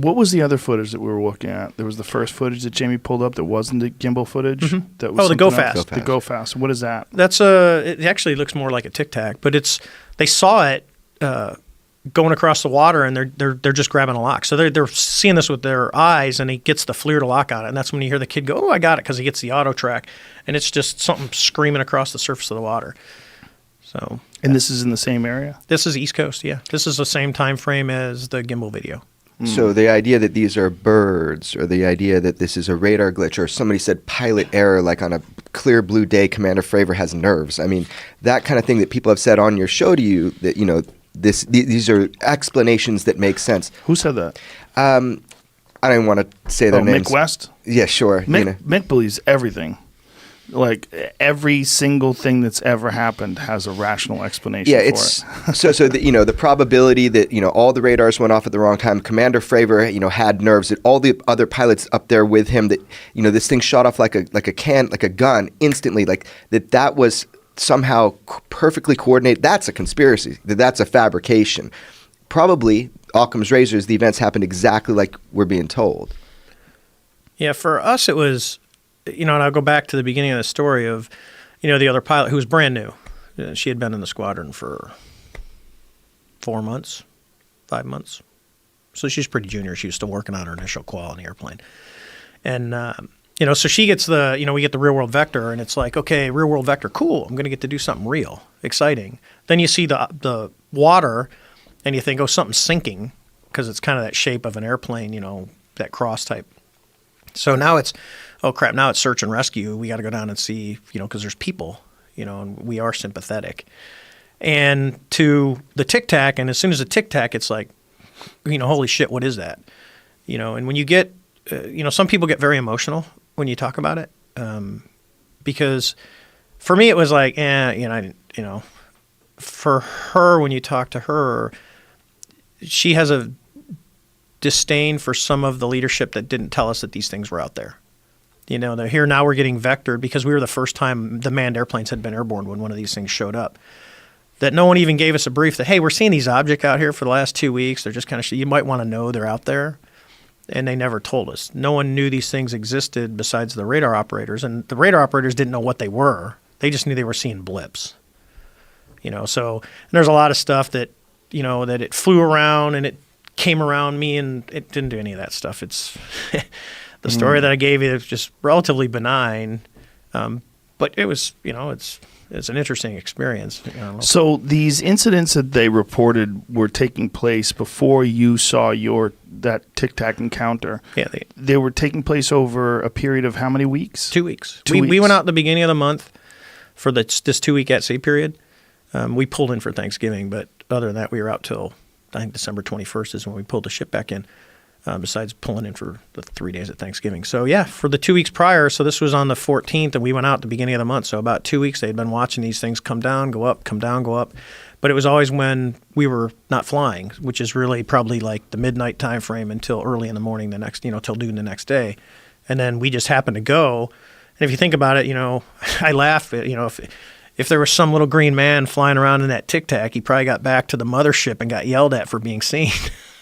what was the other footage that we were looking at? There was the first footage that Jamie pulled up that wasn't the gimbal footage. That was the Go something else? Fast. The Go Fast. What is that? That's it actually looks more like a Tic Tac, but they saw it going across the water, and they're just grabbing a lock. So they're seeing this with their eyes, and he gets the FLIR to lock on it, and that's when you hear the kid go, "Oh, I got it," because he gets the auto track, and it's just something screaming across the surface of the water. So. And this is in the same area? This is East Coast, yeah. This is the same time frame as the gimbal video. So the idea that these are birds, or the idea that this is a radar glitch, or somebody said pilot error, like on a clear blue day, Commander Fravor has nerves. I mean, that kind of thing that people have said on your show to you, that, you know, these are explanations that make sense. Who said that? I don't want to say their names. Mick West? Yeah, sure. Mick believes everything. Like every single thing that's ever happened has a rational explanation for it. so the probability that, you know, all the radars went off at the wrong time, Commander Fravor, you know, had nerves, that all the other pilots up there with him, that, you know, this thing shot off like a gun instantly, like that was somehow perfectly coordinated. That's a conspiracy. That's a fabrication. Probably Occam's razors, the events happened exactly like we're being told. Yeah, for us it was, you know, and I'll go back to the beginning of the story of, you know, the other pilot who was brand new. She had been in the squadron for 4 months, 5 months. So she's pretty junior. She was still working on her initial qual on the airplane. And, you know, so she gets we get the real world vector, and it's like, okay, real world vector, cool. I'm going to get to do something real, exciting. Then you see the water, and you think, oh, something's sinking, because it's kind of that shape of an airplane, you know, that cross type. So now it's, oh crap, now it's search and rescue. We got to go down and see, you know, because there's people, you know, and we are sympathetic. And to the Tic Tac, and as soon as the Tic Tac, it's like, you know, holy shit, what is that? You know, and when you get, you know, some people get very emotional when you talk about it, because for me it was like, you know, for her, when you talk to her, she has a disdain for some of the leadership that didn't tell us that these things were out there. You know, they're here now, we're getting vectored because we were the first time the manned airplanes had been airborne when one of these things showed up. That no one even gave us a brief that, hey, we're seeing these objects out here for the last 2 weeks. They're just kind of, you might want to know they're out there. And they never told us. No one knew these things existed besides the radar operators. And the radar operators didn't know what they were. They just knew they were seeing blips. You know, so there's a lot of stuff that, you know, that it flew around and it came around me, and it didn't do any of that stuff. It's the story that I gave you is just relatively benign, but it was, you know, it's an interesting experience. You know. So these incidents that they reported were taking place before you saw that Tic Tac encounter. Yeah, they were taking place over a period of how many weeks? 2 weeks. 2 weeks. We went out at the beginning of the month for this 2 week at sea period. We pulled in for Thanksgiving, but other than that, we were out till, I think, December 21st is when we pulled the ship back in, besides pulling in for the 3 days at Thanksgiving. So, yeah, for the 2 weeks prior, so this was on the 14th, and we went out at the beginning of the month. So about 2 weeks, they had been watching these things come down, go up, come down, go up. But it was always when we were not flying, which is really probably like the midnight time frame until early in the morning the next, you know, till noon the next day. And then we just happened to go. And if you think about it, you know, I laugh, you know, if there was some little green man flying around in that Tic Tac, he probably got back to the mothership and got yelled at for being seen.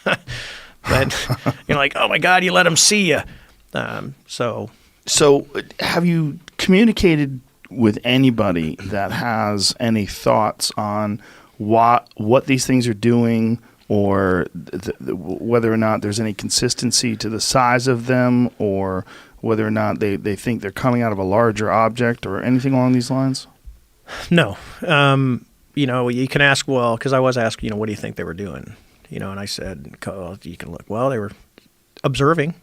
But you're like, oh my God, you let him see you. So have you communicated with anybody that has any thoughts on what these things are doing, or whether or not there's any consistency to the size of them, or whether or not they think they're coming out of a larger object, or anything along these lines? No. You know, you can ask, well, because I was asked, you know, what do you think they were doing? You know, and I said, oh, you can look. Well, they were observing,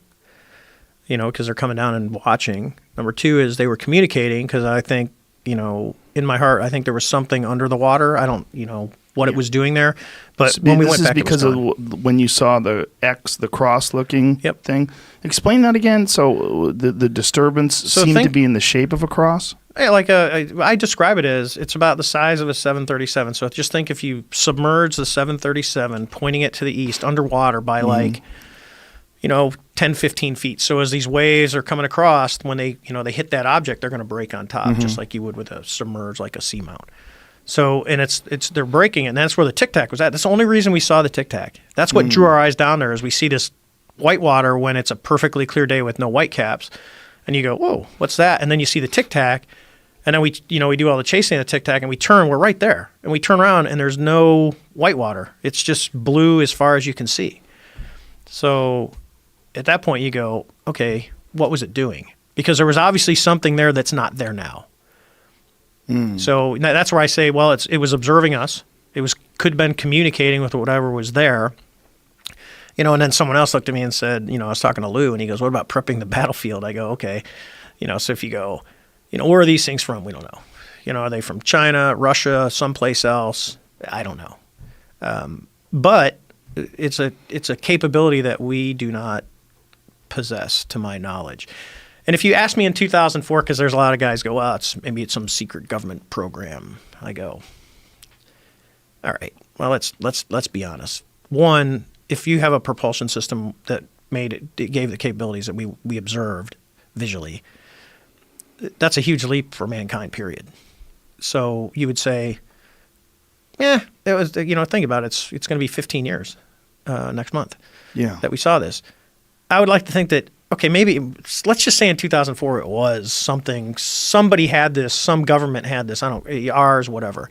you know, because they're coming down and watching. Number two is they were communicating, because I think, you know, in my heart, I think there was something under the water. I don't, you know, what it was doing there. But when we went back, because of when you saw the X, the cross-looking thing. Explain that again. So the disturbance seemed to be in the shape of a cross? Yeah, like I describe it as it's about the size of a 737. So just think if you submerge the 737, pointing it to the east underwater by like, you know, 10, 15 feet. So as these waves are coming across, when they, you know, they hit that object, they're going to break on top, just like you would with a submerged, like a seamount. So, and they're breaking it, and that's where the Tic Tac was at. That's the only reason we saw the Tic Tac. That's what drew our eyes down there, is we see this whitewater when it's a perfectly clear day with no whitecaps, and you go, whoa, what's that? And then you see the Tic Tac, and then we do all the chasing of the Tic Tac, and we turn, we're right there, and we turn around, and there's no whitewater. It's just blue as far as you can see. So at that point, you go, okay, what was it doing? Because there was obviously something there that's not there now. So that's where I say, well, it was observing us. It could have been communicating with whatever was there. And then someone else looked at me and said, I was talking to Lou, and he goes, what about prepping the battlefield? I go, okay. So if you go, where are these things from? We don't know. Are they from China, Russia, someplace else? I don't know. But it's a capability that we do not possess, to my knowledge. And if you ask me in 2004, because there's a lot of guys go, well, maybe it's some secret government program. I go, all right, well, let's be honest. One, if you have a propulsion system that gave the capabilities that we observed visually, that's a huge leap for mankind, period. So you would say, it was, think about it. It's going to be 15 years next month that we saw this. I would like to think that, okay, maybe let's just say in 2004 it was something, somebody had this, some government had this, ours, whatever.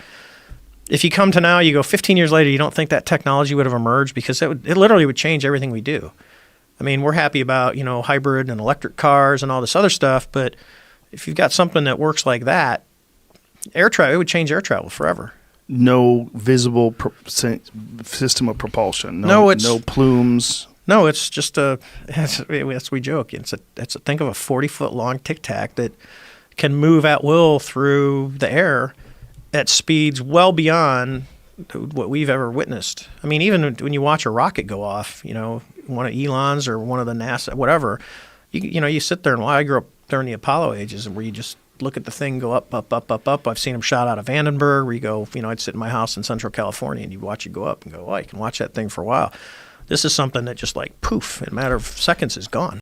If you come to now, you go 15 years later, you don't think that technology would have emerged, because it literally would change everything we do. I mean, we're happy about, hybrid and electric cars and all this other stuff, but if you've got something that works like that, air travel, it would change air travel forever. No visible system of propulsion. No plumes. No, it's just as we joke. Think of a 40-foot long Tic Tac that can move at will through the air at speeds well beyond what we've ever witnessed. I mean, even when you watch a rocket go off, one of Elon's or one of the NASA, whatever, you sit there and I grew up during the Apollo ages, where you just look at the thing go up, up, up, up, up. I've seen them shot out of Vandenberg, where you go, I'd sit in my house in Central California and you watch it go up and go, I can watch that thing for a while. This is something that just like poof, in a matter of seconds is gone.